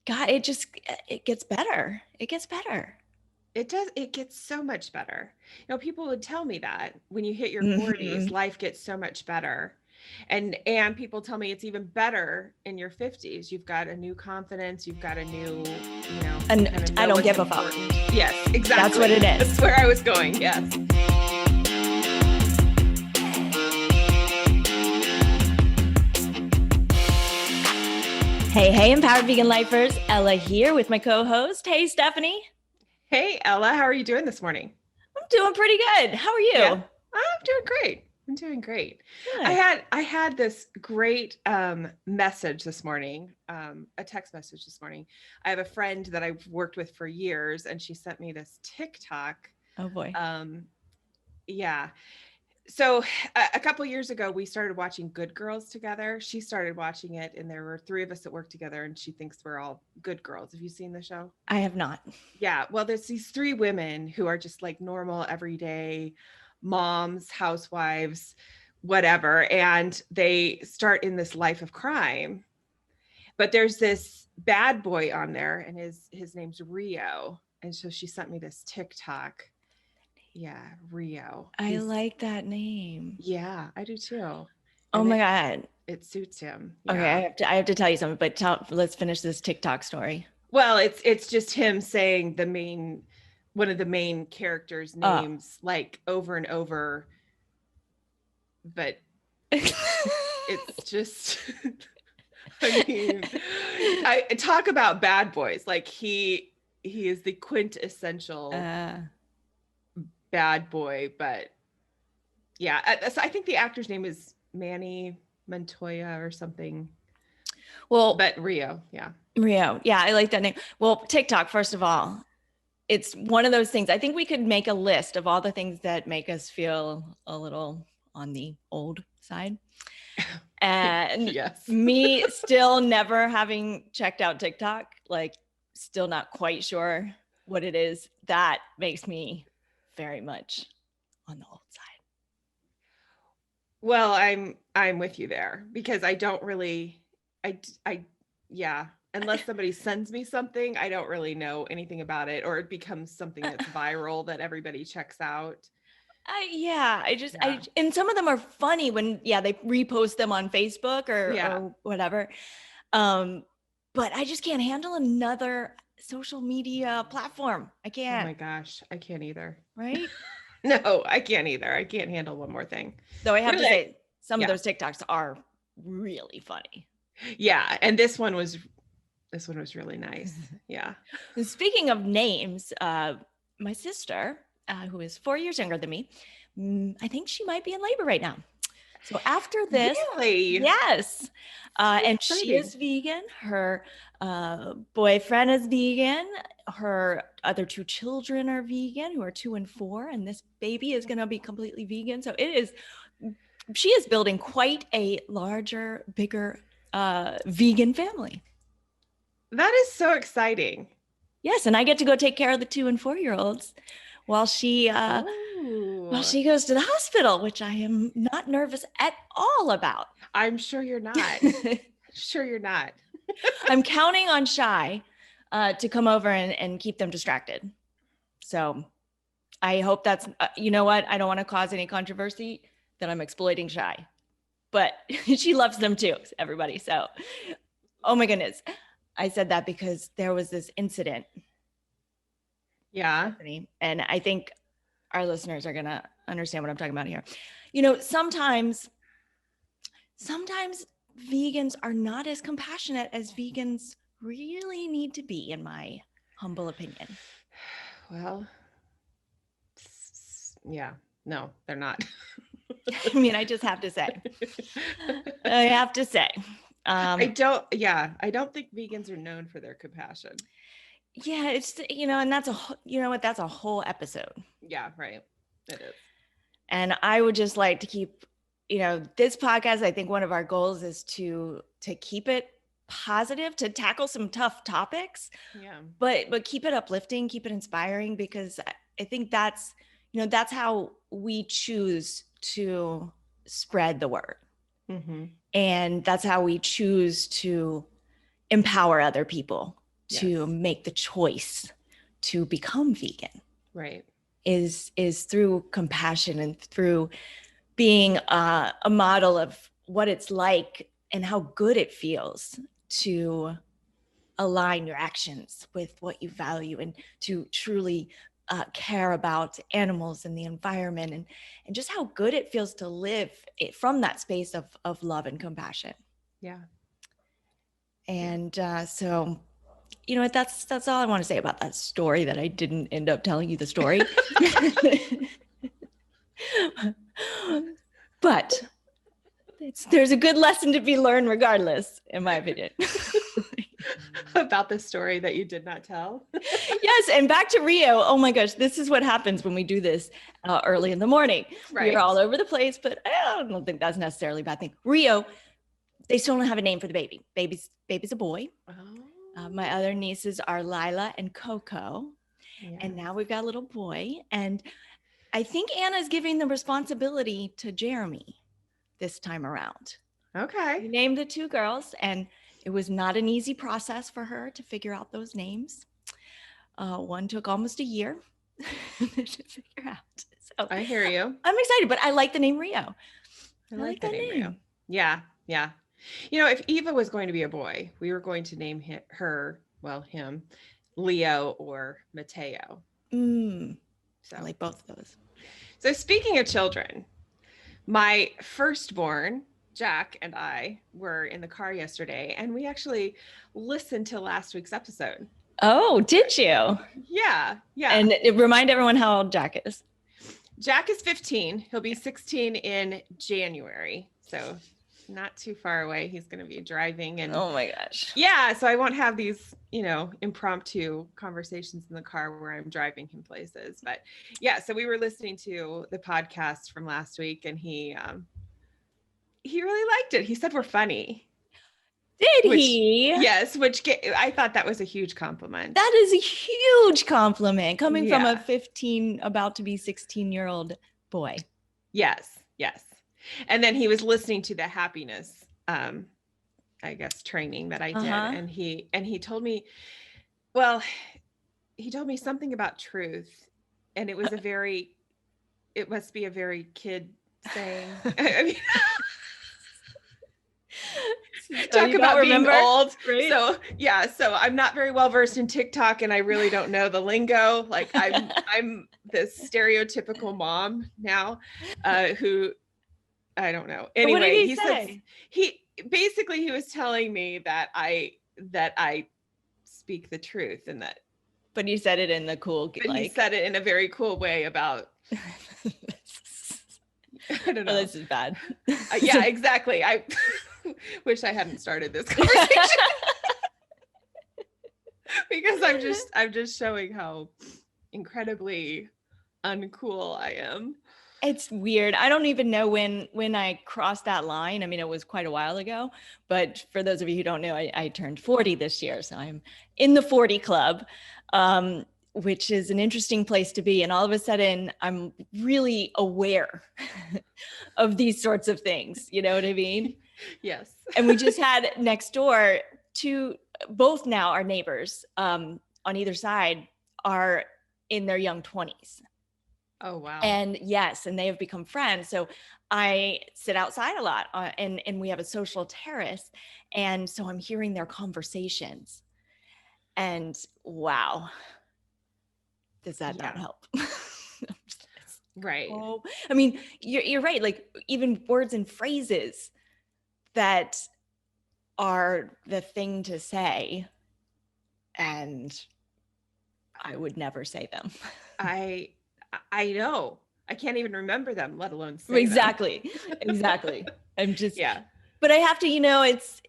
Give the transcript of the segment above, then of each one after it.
God, it gets better. It gets better. It does. It gets so much better. People would tell me that when you hit your 40s, Mhm. life gets so much better. And people tell me it's even better in your 50s. You've got a new confidence, you've got a new, you kind And of I know don't what's give a fuck. important. Yes, That's what exactly. it is. That's where I was going. Yes. Hey, Empowered Vegan Lifers. Ella here with my co-host. Hey, Stephanie. Hey, Ella, how are you doing this morning? I'm doing pretty good. How are Yeah, you? I'm doing great. I'm doing great. Good. I had this great message this morning, a text message this morning. I have a friend that I've worked with for years, and she sent me this TikTok. Oh boy. Yeah. So a couple years ago, we started watching Good Girls together. She started watching it, and there were three of us that work together, and she thinks we're all good girls. Have you seen the show? I have not. Yeah. Well, there's these three women who are just like normal, everyday moms, housewives, whatever. And they start in this life of crime. But there's this bad boy on there, and his name's Rio. And so she sent me this TikTok. Yeah, Rio. I like that name. Yeah, I do too. Oh And my God. it suits him. Okay, Yeah. I have to tell you something, but let's finish this TikTok story. Well, it's just him saying one of the main characters' Uh, names like over and over, but it's just I mean, I talk about bad boys. Like he is the quintessential bad boy, but yeah, I think the actor's name is Manny Montoya or something. well, But Rio, yeah. Rio. Yeah, I like that name. Well, TikTok, first of all, it's one of those things. I think we could make a list of all the things that make us feel a little on the old side. And Yes. me still never having checked out TikTok, like still not quite sure what it is, that makes me very much on the old side. Well, I'm with you there because I don't really I yeah, unless somebody sends me something, I don't really know anything about it, or it becomes something that's viral that everybody checks out. I and some of them are funny when they repost them on Facebook Yeah. or whatever. But I just can't handle another social media platform. I Oh can't. my gosh, I can't either. Right? No, I can't either. I can't handle one more thing. Though I have to say, some of Yeah. those TikToks are really funny. Yeah, and this one was really nice. Yeah. And speaking of names, my sister, who is 4 years younger than me, I think she might be in labor right now. So after this, Really? yes, and Exciting. she is vegan. Her boyfriend is vegan. Her other two children are vegan, who are 2 and 4, and this baby is going to be completely vegan. So she is building quite a larger, bigger vegan family. That is so exciting. Yes, and I get to go take care of the 2 and 4-year-olds while she goes to the hospital, which I am not nervous at all about. I'm sure you're not. Sure you're not. I'm counting on Shy to come over and keep them distracted. So I hope that's, you know what? I don't want to cause any controversy that I'm exploiting Shy, but she loves them too, everybody. So, oh my goodness. I said that because there was this incident. Yeah. And I think our listeners are going to understand what I'm talking about here. Sometimes vegans are not as compassionate as vegans really need to be, in my humble opinion. Well, yeah, no, they're not. I mean, I just have to say. I don't think vegans are known for their compassion. Yeah, it's, and that's that's a whole episode. Yeah, right. It is. And I would just like to keep, this podcast, I think one of our goals is to keep it positive, to tackle some tough topics. Yeah. But keep it uplifting, keep it inspiring, because I think that's how we choose to spread the word. Mm-hmm. And that's how we choose to empower other people. to make the choice to become vegan. Right. Is through compassion and through being a model of what it's like and how good it feels to align your actions with what you value and to truly care about animals and the environment and just how good it feels to live from that space of love and compassion. Yeah. And so, you know what, that's all I want to say about that story that I didn't end up telling you the story. But there's a good lesson to be learned regardless, in my opinion. About the story that you did not tell. Yes, and back to Rio. Oh my gosh, this is what happens when we do this early in the morning. Right. We're all over the place, but I don't think that's necessarily a bad thing. Rio, they still don't have a name for the baby. Baby's a boy. Oh. My other nieces are Lila and Coco. Yeah. And now we've got a little boy. And I think Anna's giving the responsibility to Jeremy this time around. Okay. We named the two girls, and it was not an easy process for her to figure out those names. One took almost a year to figure out. So I hear you. I'm excited, but I like the name Rio. I like the name Rio. Yeah. Yeah. You know, if Eva was going to be a boy, we were going to name him, Leo or Mateo. So I like both of those. So speaking of children, my firstborn, Jack, and I were in the car yesterday, and we actually listened to last week's episode. Oh, did you? Yeah. Yeah. And remind everyone how old Jack is. Jack is 15. He'll be 16 in January. So not too far away. He's going to be driving. And oh my gosh. Yeah. So I won't have these, impromptu conversations in the car where I'm driving him places. But yeah, so we were listening to the podcast from last week, and he really liked it. He said we're funny. Did he? Yes, I thought that was a huge compliment. That is a huge compliment coming from a 15, about to be 16-year-old boy. Yes. And then he was listening to the happiness, training that I did. And he told me, something about truth. And it was it must be a very kid saying. I mean, talk about being old. Right? So I'm not very well versed in TikTok, and I really don't know the lingo. Like I'm this stereotypical mom now, who I don't know. Anyway, what did he say? He was telling me that I speak the truth, and that. But you said it in the cool. He said it in a very cool way about. I don't know. Oh, this is bad. Yeah, exactly. I wish I hadn't started this conversation because I'm just showing how incredibly uncool I am. It's weird. I don't even know when I crossed that line. I mean, it was quite a while ago, but for those of you who don't know, I turned 40 this year. So I'm in the 40 club, which is an interesting place to be. And all of a sudden I'm really aware of these sorts of things. You know what I mean? Yes. And we just had next door both now our neighbors on either side are in their young 20s. Oh, wow. And yes, and they have become friends. So I sit outside a lot and we have a social terrace. And so I'm hearing their conversations. And wow, does that not help? Right. Oh, I mean, you're right. Like even words and phrases that are the thing to say. And I would never say them. I know. I can't even remember them, let alone say Exactly. I'm just, but I have to,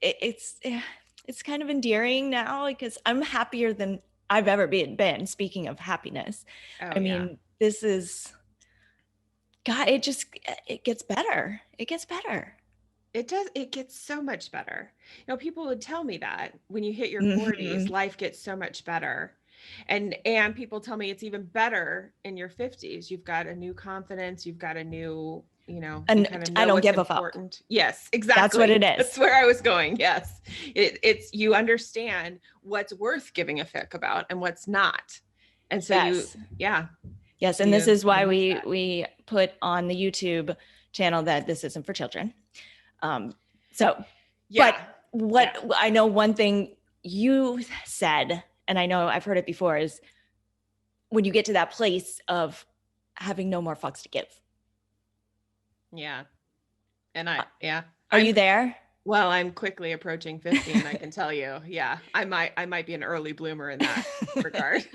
it's kind of endearing now because I'm happier than I've ever been. Speaking of happiness, this is, God, it gets better. It gets better. It does. It gets so much better. People would tell me that when you hit your 40s, life gets so much better. And people tell me it's even better in your 50s. You've got a new confidence. You've got a new, you know, you And kind of I know don't what's give a fuck. important. Yes, exactly. That's what it is. That's where I was going. Yes. It's, you understand what's worth giving a fuck about and what's not. And so Yes. yeah. Yes. So And this is why you miss that. we put on the YouTube channel that this isn't for children. So, Yeah. but what I know, one thing you said, and I know I've heard it before, is when you get to that place of having no more fucks to give. Yeah. And Are you there? Well, I'm quickly approaching 50 and I can tell you, yeah, I might be an early bloomer in that regard.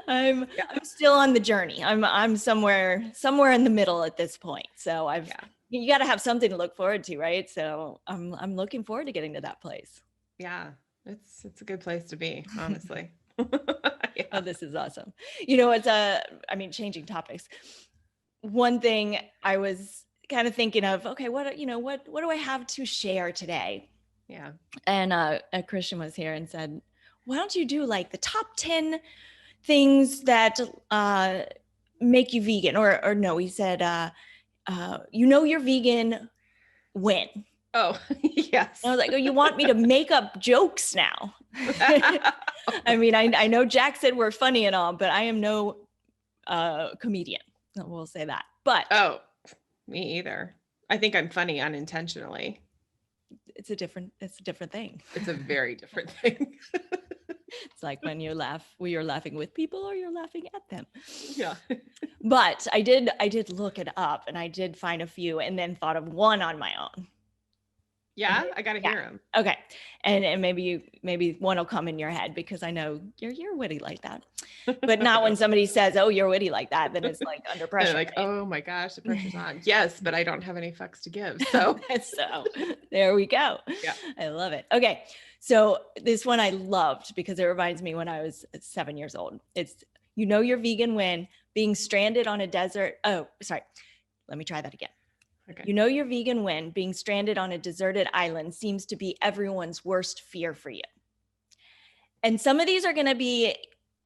I'm still on the journey. I'm somewhere in the middle at this point. So you got to have something to look forward to, right? So I'm looking forward to getting to that place. Yeah, it's a good place to be, honestly. Yeah. Oh, this is awesome. You know, changing topics. One thing I was kind of thinking of, okay, what do I have to share today? Yeah. And a Christian was here and said, why don't you do like the top 10 things that make you vegan? Or no, he said, you're vegan when? Oh, yes. And I was like, oh, you want me to make up jokes now? I mean, I know Jack said we're funny and all, but I am no comedian. We'll say that. But oh, me either. I think I'm funny unintentionally. It's a different thing. It's a very different thing. It's like when you're laughing with people or you're laughing at them. Yeah. But I did look it up and I did find a few and then thought of one on my own. Yeah, I got to hear him. Okay. And maybe one will come in your head because I know you're witty like that. But not when somebody says, oh, you're witty like that, then it's like under pressure. Like, right? Oh my gosh, the pressure's on. Yes, but I don't have any fucks to give. So there we go. Yeah. I love it. Okay. So this one I loved because it reminds me when I was 7 years old. It's, you're vegan when being stranded on a desert. Oh, sorry. Let me try that again. Okay. You're vegan when being stranded on a deserted island seems to be everyone's worst fear for you. And some of these are going to be,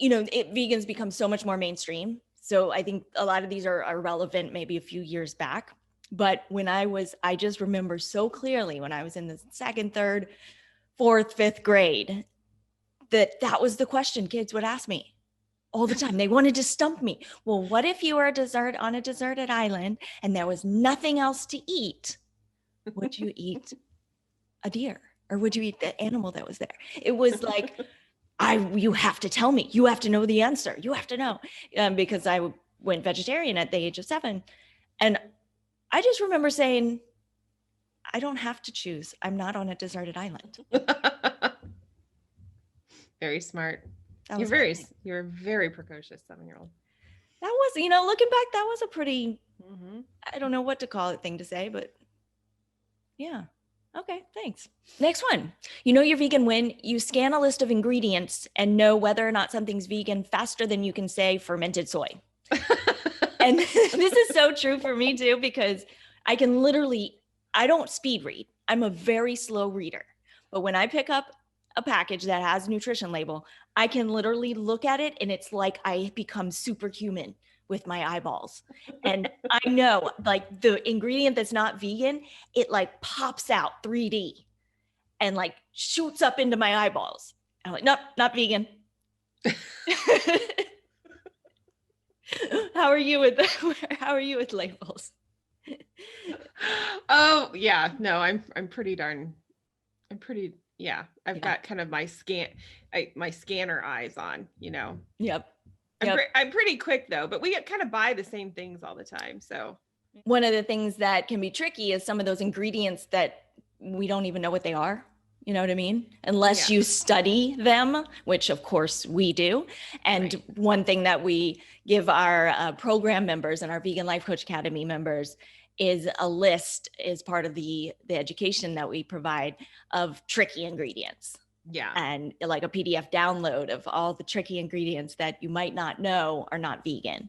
vegans become so much more mainstream. So I think a lot of these are relevant maybe a few years back. But when I just remember so clearly when I was in the second, third, fourth, fifth grade, that was the question kids would ask me all the time. They wanted to stump me. Well, what if you were on a deserted island and there was nothing else to eat? Would you eat a deer or would you eat the animal that was there? It was like, you have to tell me. You have to know the answer. You have to know. Because I went vegetarian at the age of 7. And I just remember saying, I don't have to choose. I'm not on a deserted island. Very smart. You're a very precocious 7-year-old. That was, looking back, that was a pretty, I don't know what to call it thing to say, but yeah. Okay, thanks. Next one. You're vegan when you scan a list of ingredients and know whether or not something's vegan faster than you can say fermented soy. And this is so true for me too, because I don't speed read. I'm a very slow reader. But when I pick up a package that has a nutrition label, I can literally look at it and it's like I become superhuman with my eyeballs. And I know like the ingredient that's not vegan, it like pops out 3D and like shoots up into my eyeballs. I'm like, nope, not vegan. How are you with labels? Oh yeah, no, I'm pretty yeah. I've got kind of my scanner eyes on, Yep. I'm pretty quick though, but we kind of buy the same things all the time. So one of the things that can be tricky is some of those ingredients that we don't even know what they are. You know what I mean? Unless you study them, which of course we do. And one thing that we give our program members and our Vegan Life Coach Academy members is a list as part of the education that we provide of tricky ingredients. Yeah. And like a PDF download of all the tricky ingredients that you might not know are not vegan.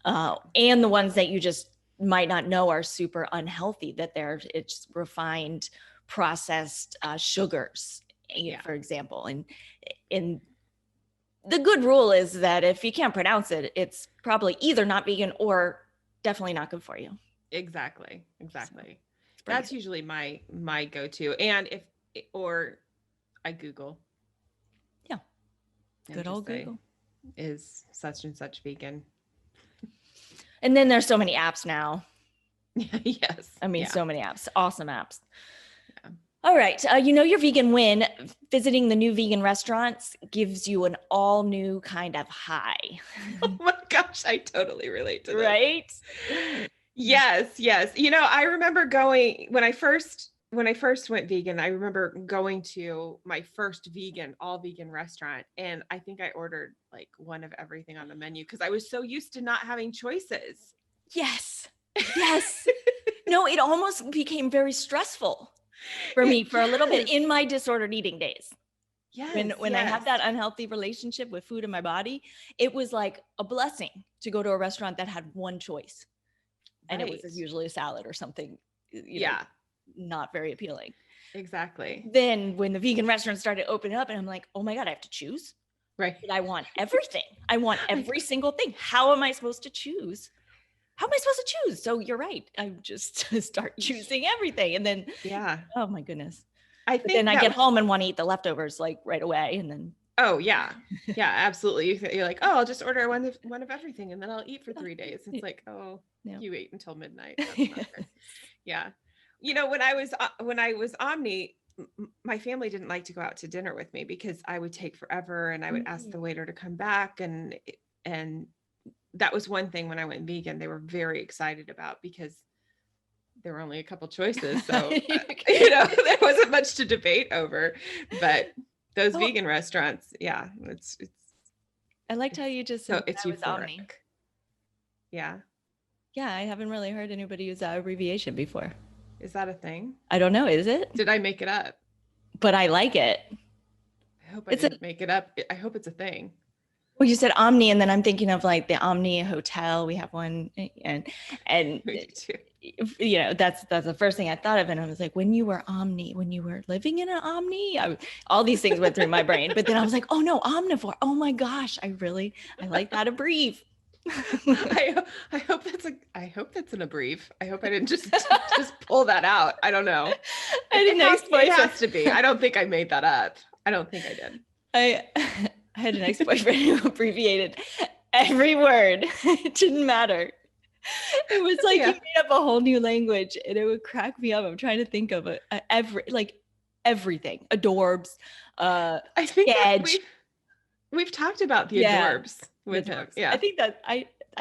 And the ones that you just might not know are super unhealthy, that it's refined, processed sugars, for example. And the good rule is that if you can't pronounce it, it's probably either not vegan or definitely not good for you. Exactly. So, it's pretty That's good. usually my go-to. And or I Google Yeah. and Good just old say, Google. is such and such vegan? And then there's so many apps now. Yes. I mean, Yeah. so many apps, awesome apps. Yeah. All right. You know your vegan win. Visiting the new vegan restaurants gives you an all new kind of high. Oh my gosh, I totally relate to this. Right? Yes, yes. I remember going when I first went vegan, I remember going to my first all vegan restaurant, and I think I ordered like one of everything on the menu because I was so used to not having choices. Yes. Yes. No, it almost became very stressful for me for a little bit Yes. in my disordered eating days. Yes, When I yes. had that unhealthy relationship with food in my body, it was like a blessing to go to a restaurant that had one choice. And it was Right. usually a salad or something, Yeah, not very appealing. exactly. Then when the vegan restaurants started opening up and I'm like, oh my God, I have to choose. Right. But I want everything. I want every single thing. How am I supposed to choose? How am I supposed to choose? So you're right. I just start choosing everything. And then, Yeah. oh my goodness. I But then think I that get home and want to eat the leftovers like right away. And then, Oh yeah. Yeah, absolutely. You're like, "Oh, I'll just order one of everything and then I'll eat for 3 days." It's like, "Oh, yeah. you ate until midnight. That's not good." Yeah. When I was Omni, my family didn't like to go out to dinner with me because I would take forever and I would ask the waiter to come back, and that was one thing when I went vegan they were very excited about because there were only a couple choices. So, there wasn't much to debate over, but those Oh, vegan restaurants, yeah, I liked how you just so said it's that was Omni. euphoric. Yeah. Yeah, I haven't really heard anybody use that abbreviation before. Is that a thing? I don't know, is it? Did I make it up? But I like it. I hope I It's a didn't make it up. I hope it's a thing. well, you said Omni, and then I'm thinking of like the Omni Hotel. We have one, and We do too. that's the first thing I thought of, and I was like, when you were living in an Omni, all these things went through my brain. But then I was like, oh no, omnivore. Oh my gosh, I like that abbrev. I hope that's an abbrev. I hope I didn't just pull that out. I don't know. I had an It ex-boyfriend. has to be. I don't think I made that up. I don't think I did. I I had an ex-boyfriend who abbreviated every word. It didn't matter. It was like he Yeah. made up a whole new language, and it would crack me up. I'm trying to think of everything. Adorbs, I think that sketch. we've talked about the Yeah, adorbs with him. adorbs. Yeah. I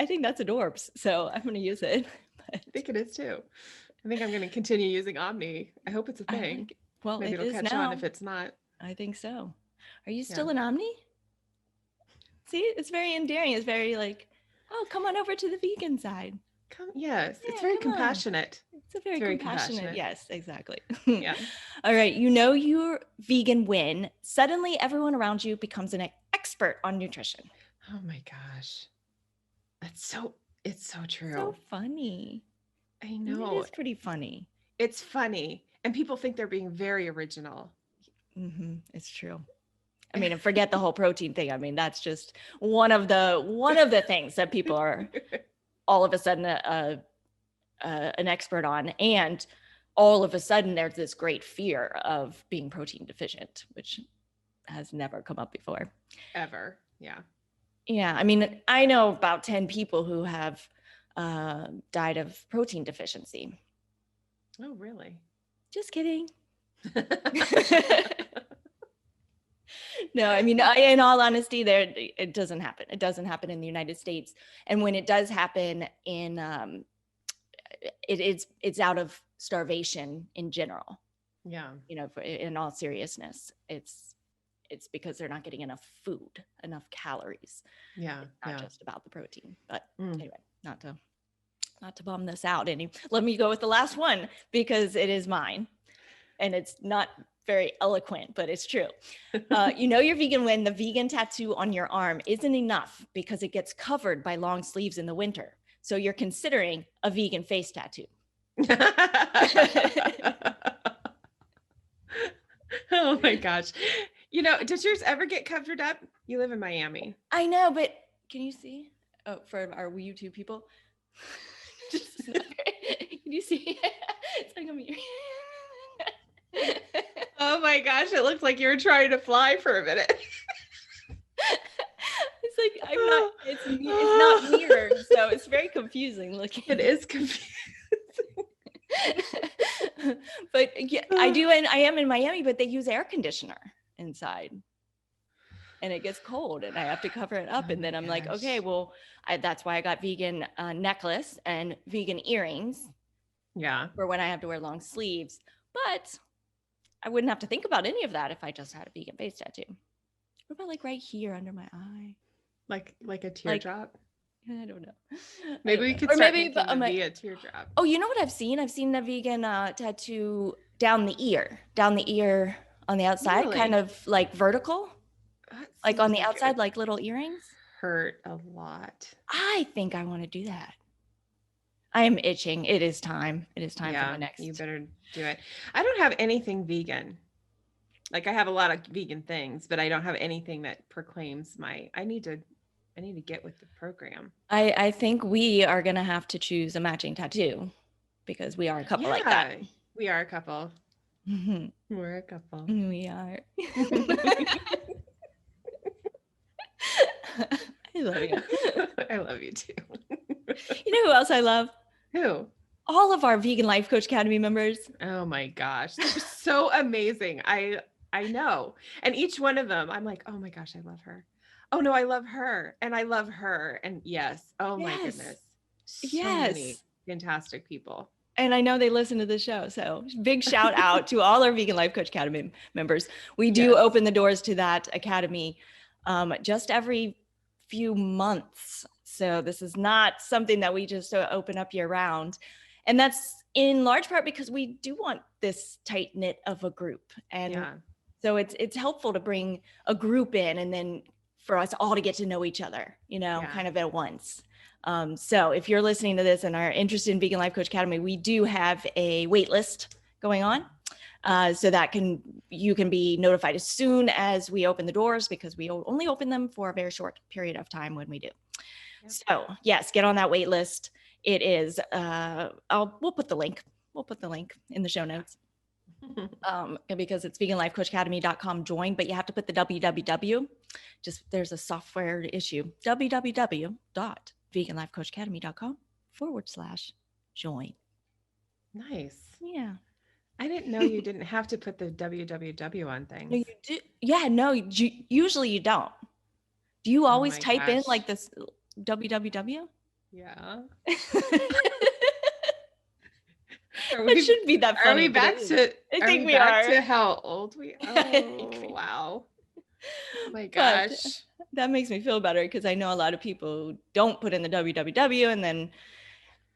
think that's adorbs. So I'm gonna use it. But I think it is too. I think I'm going to continue using Omni. I hope it's a I thing. like it. Well, Maybe it it'll is catch now. on if it's not. I think so. Are you Yeah. still an Omni? See, it's very endearing. It's very like, oh, come on over to the vegan side. Yes, it's Yeah, very come on. compassionate. It's a very compassionate. Yes, exactly. Yeah. All right. You know your vegan win. Suddenly, everyone around you becomes an expert on nutrition. Oh my gosh. It's so true. So funny. I I mean, know. it is pretty funny. It's funny. And people think they're being very original. It's true. I mean, and forget the whole protein thing. I mean, that's just one of the things that people are all of a sudden an expert on, and all of a sudden there's this great fear of being protein deficient, which has never come up before. Ever. Yeah. Yeah, I mean, I know about 10 people who have died of protein deficiency. Oh, really? Just kidding. No, I mean, in all honesty, it doesn't happen. It doesn't happen in the United States, and when it does happen, it's out of starvation in general. Yeah. In all seriousness, it's because they're not getting enough food, enough calories. Yeah. It's not just about the protein. But anyway, not to bum this out any. Let me go with the last one because it is mine, and it's not very eloquent, but it's true. You know you're vegan when the vegan tattoo on your arm isn't enough because it gets covered by long sleeves in the winter. So you're considering a vegan face tattoo. Oh my gosh. Does yours ever get covered up? You live in Miami. I know, but can you see? Oh, for our YouTube people. Can you see? It's like I'm Oh my gosh, it looked like you were trying to fly for a minute. It's like I'm not. It's not mirrored, so it's very confusing looking. It is confusing. But yeah, I do, and I am in Miami, but they use air conditioner inside, and it gets cold, and I have to cover it up. And then I'm like, okay, well, that's why I got vegan necklace and vegan earrings. Yeah. For when I have to wear long sleeves, but I wouldn't have to think about any of that if I just had a vegan face tattoo. What about like right here under my eye? Like a teardrop? I don't know. Maybe we could start making them be a teardrop. Oh, you know what I've seen? I've seen the vegan tattoo down the ear on the outside, Really? kind of like vertical, like on the outside, like little earrings. Hurt a lot. I think I want to do that. I am itching. It is time. It is time for my next. You better do it. I don't have anything vegan. Like I have a lot of vegan things, but I don't have anything that proclaims I need to get with the program. I think we are going to have to choose a matching tattoo because we are a couple like that. We are a couple. Mm-hmm. We're a couple. We are. I love you. I love you too. You know who else I love? Who? All of our Vegan Life Coach Academy members. Oh my gosh. They're so amazing. I know. And each one of them, I'm like, oh my gosh, I love her. Oh no, I love her. And I love her. And yes. Oh my goodness. So many fantastic people. And I know they listen to the show. So big shout out to all our Vegan Life Coach Academy members. We do open the doors to that academy just every few months. So this is not something that we just open up year round. And that's in large part because we do want this tight knit of a group. And so it's helpful to bring a group in and then for us all to get to know each other, kind of at once. So if you're listening to this and are interested in Vegan Life Coach Academy, we do have a wait list going on. So that you can be notified as soon as we open the doors because we only open them for a very short period of time when we do. Yep. So yes, get on that wait list. It is, we'll put the link. We'll put the link in the show notes because it's veganlifecoachacademy.com join, but you have to put the www. There's a software issue, www.veganlifecoachacademy.com/join. Nice. Yeah. I didn't know you didn't have to put the www on things. No, you do. Yeah, no, usually you don't. Do you always type in like this www? Yeah. It shouldn't be that funny. Are we back to? I think we are. To how old we are? Oh, wow. Oh my gosh. But that makes me feel better because I know a lot of people don't put in the www, and then,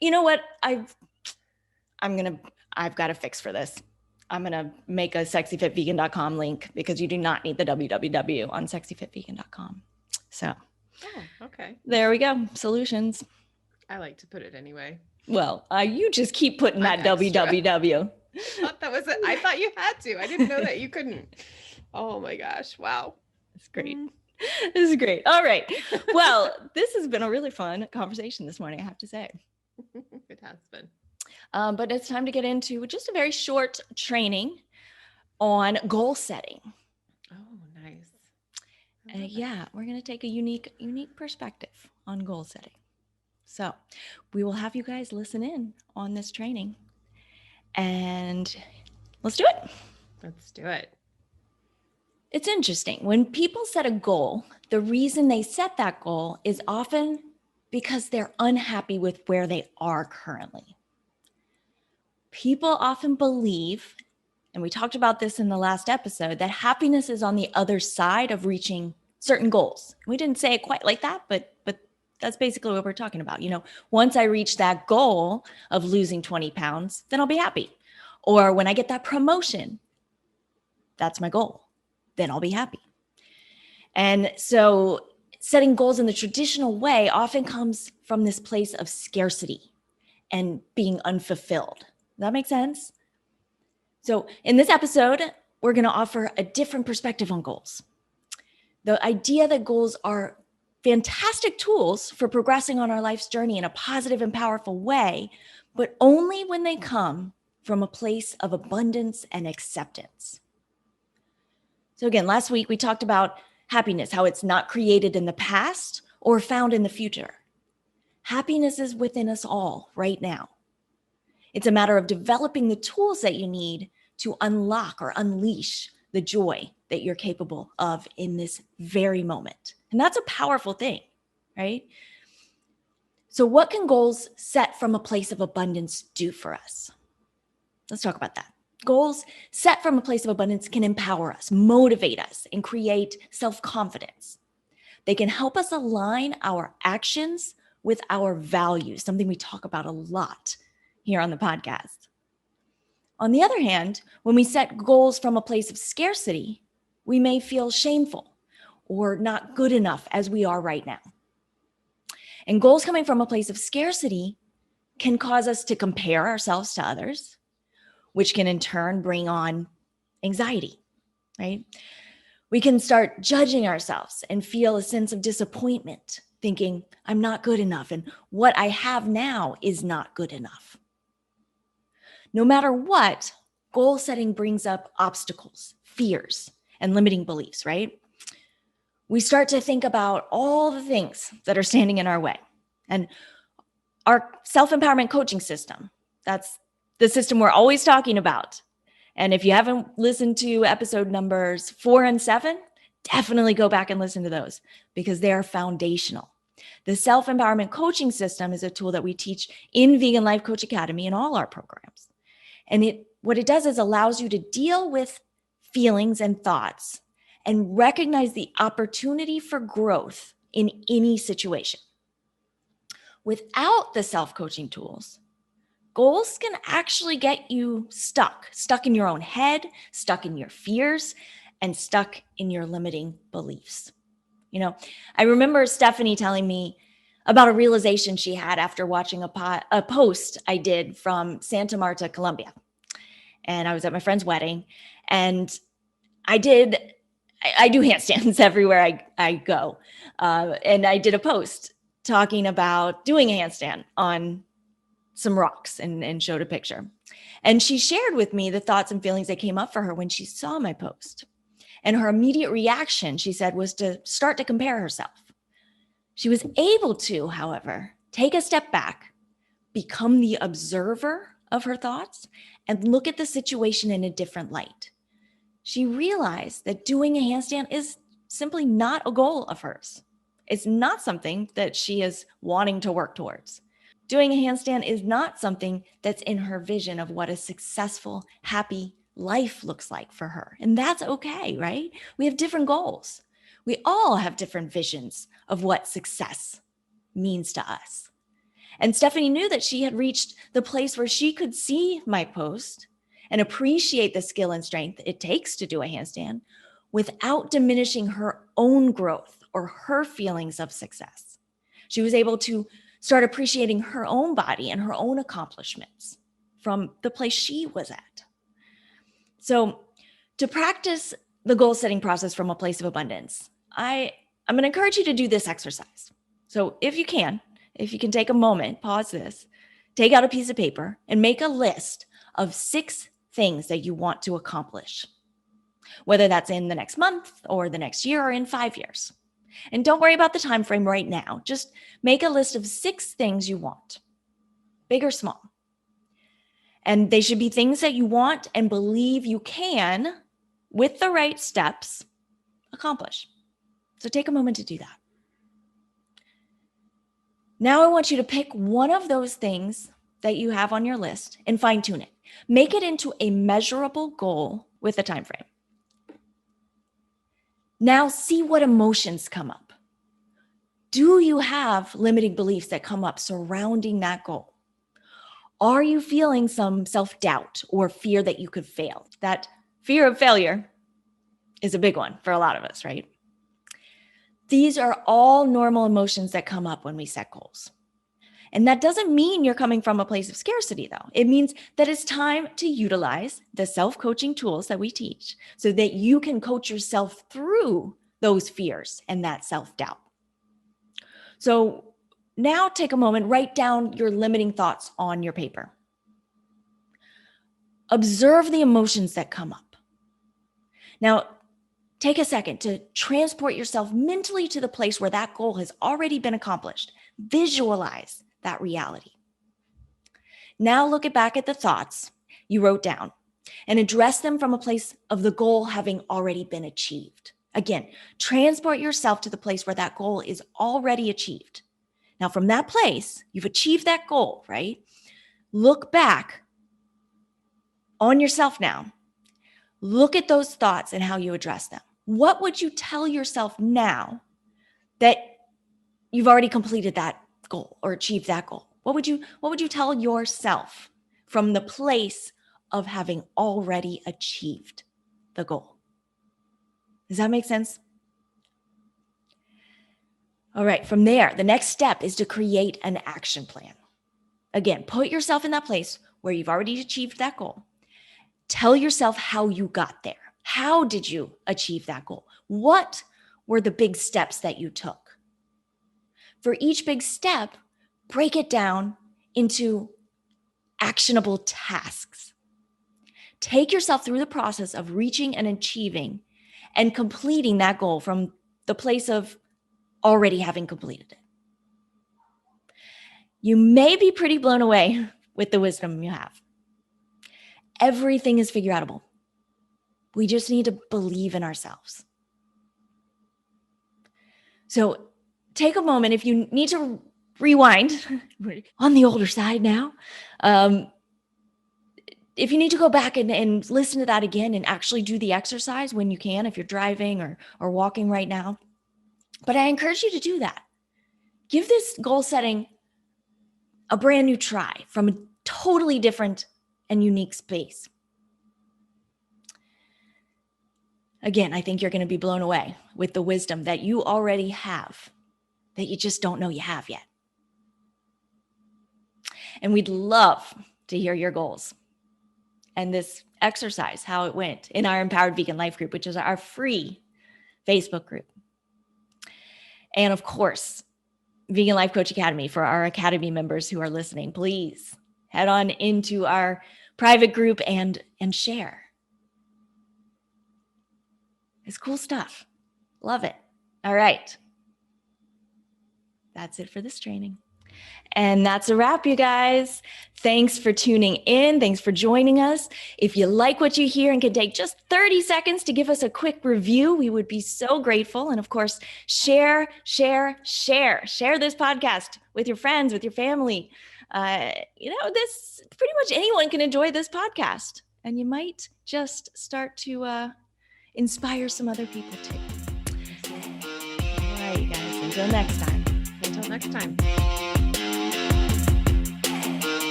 you know what? I've got a fix for this. I'm going to make a sexyfitvegan.com link because you do not need the www on sexyfitvegan.com. So, okay. There we go. Solutions. I like to put it anyway. Well, you just keep putting that www. I thought that was it. I thought you had to. I didn't know that you couldn't. Oh my gosh. Wow. It's great. This is great. All right. Well, this has been a really fun conversation this morning, I have to say. It has been. But it's time to get into just a very short training on goal setting. Oh, nice. We're going to take a unique perspective on goal setting. So we will have you guys listen in on this training and let's do it. Let's do it. It's interesting. When people set a goal, the reason they set that goal is often because they're unhappy with where they are currently. People often believe, and we talked about this in the last episode, that happiness is on the other side of reaching certain goals. We didn't say it quite like that, but that's basically what we're talking about. Once I reach that goal of losing 20 pounds, then I'll be happy. Or when I get that promotion, that's my goal, then I'll be happy. And so setting goals in the traditional way often comes from this place of scarcity and being unfulfilled. Does that make sense? So in this episode, we're going to offer a different perspective on goals. The idea that goals are fantastic tools for progressing on our life's journey in a positive and powerful way, but only when they come from a place of abundance and acceptance. So again, last week we talked about happiness, how it's not created in the past or found in the future. Happiness is within us all right now. It's a matter of developing the tools that you need to unlock or unleash the joy that you're capable of in this very moment. And that's a powerful thing, right? So what can goals set from a place of abundance do for us? Let's talk about that. Goals set from a place of abundance can empower us, motivate us, and create self-confidence. They can help us align our actions with our values, something we talk about a lot here on the podcast. On the other hand, when we set goals from a place of scarcity, we may feel shameful or not good enough as we are right now. And goals coming from a place of scarcity can cause us to compare ourselves to others, which can in turn bring on anxiety, right? We can start judging ourselves and feel a sense of disappointment, thinking, I'm not good enough, and what I have now is not good enough. No matter what, goal setting brings up obstacles, fears, and limiting beliefs, right? We start to think about all the things that are standing in our way. And our self-empowerment coaching system, that's the system we're always talking about. And if you haven't listened to episode numbers 4 and 7, definitely go back and listen to those because they are foundational. The self-empowerment coaching system is a tool that we teach in Vegan Life Coach Academy in all our programs. And what it does is allows you to deal with feelings and thoughts and recognize the opportunity for growth in any situation. Without the self-coaching tools, goals can actually get you stuck in your own head, stuck in your fears, and stuck in your limiting beliefs. You know, I remember Stephanie telling me about a realization she had after watching a post I did from Santa Marta, Colombia. And I was at my friend's wedding, and I do handstands everywhere I go. And I did a post talking about doing a handstand on some rocks and showed a picture. And she shared with me the thoughts and feelings that came up for her when she saw my post. And her immediate reaction, she said, was to start to compare herself. She was able to, however, take a step back, become the observer of her thoughts, and look at the situation in a different light. She realized that doing a handstand is simply not a goal of hers. It's not something that she is wanting to work towards. Doing a handstand is not something that's in her vision of what a successful, happy life looks like for her. And that's okay, right? We have different goals. We all have different visions of what success means to us. And Stephanie knew that she had reached the place where she could see my post and appreciate the skill and strength it takes to do a handstand without diminishing her own growth or her feelings of success. She was able to start appreciating her own body and her own accomplishments from the place she was at. So to practice the goal setting process from a place of abundance, I'm going to encourage you to do this exercise. So if you can take a moment, pause this, take out a piece of paper and make a list of 6 things that you want to accomplish, whether that's in the next month or the next year or in 5 years. And don't worry about the time frame right now. Just make a list of 6 things you want, big or small. And they should be things that you want and believe you can, with the right steps, accomplish. So take a moment to do that. Now I want you to pick one of those things that you have on your list and fine tune it. Make it into a measurable goal with a time frame. Now see what emotions come up. Do you have limiting beliefs that come up surrounding that goal? Are you feeling some self-doubt or fear that you could fail? That fear of failure is a big one for a lot of us, right? These are all normal emotions that come up when we set goals. And that doesn't mean you're coming from a place of scarcity, though. It means that it's time to utilize the self-coaching tools that we teach so that you can coach yourself through those fears and that self-doubt. So now take a moment, write down your limiting thoughts on your paper. Observe the emotions that come up. Now, take a second to transport yourself mentally to the place where that goal has already been accomplished. Visualize that reality. Now look back at the thoughts you wrote down and address them from a place of the goal having already been achieved. Again, transport yourself to the place where that goal is already achieved. Now, from that place, you've achieved that goal, right? Look back on yourself now. Look at those thoughts and how you address them. What would you tell yourself now that you've already completed that goal or achieved that goal? What would you tell yourself from the place of having already achieved the goal? Does that make sense? All right, from there, the next step is to create an action plan. Again, put yourself in that place where you've already achieved that goal. Tell yourself how you got there. How did you achieve that goal? What were the big steps that you took? For each big step, break it down into actionable tasks. Take yourself through the process of reaching and achieving and completing that goal from the place of already having completed it. You may be pretty blown away with the wisdom you have. Everything is figure outable. We just need to believe in ourselves. So take a moment if you need to rewind on the older side now. If you need to go back and listen to that again and actually do the exercise when you can, if you're driving or walking right now. But I encourage you to do that. Give this goal setting a brand new try from a totally different and unique space. Again, I think you're going to be blown away with the wisdom that you already have, that you just don't know you have yet. And we'd love to hear your goals and this exercise, how it went in our Empowered Vegan Life group, which is our free Facebook group. And of course, Vegan Life Coach Academy for our Academy members who are listening. Please head on into our private group and share. It's cool stuff. Love it. All right. That's it for this training. And that's a wrap, you guys. Thanks for tuning in. Thanks for joining us. If you like what you hear and can take just 30 seconds to give us a quick review, we would be so grateful. And of course, share this podcast with your friends, with your family. This pretty much anyone can enjoy this podcast. And you might just start to inspire some other people too. All right, you guys. Until next time. Until next time.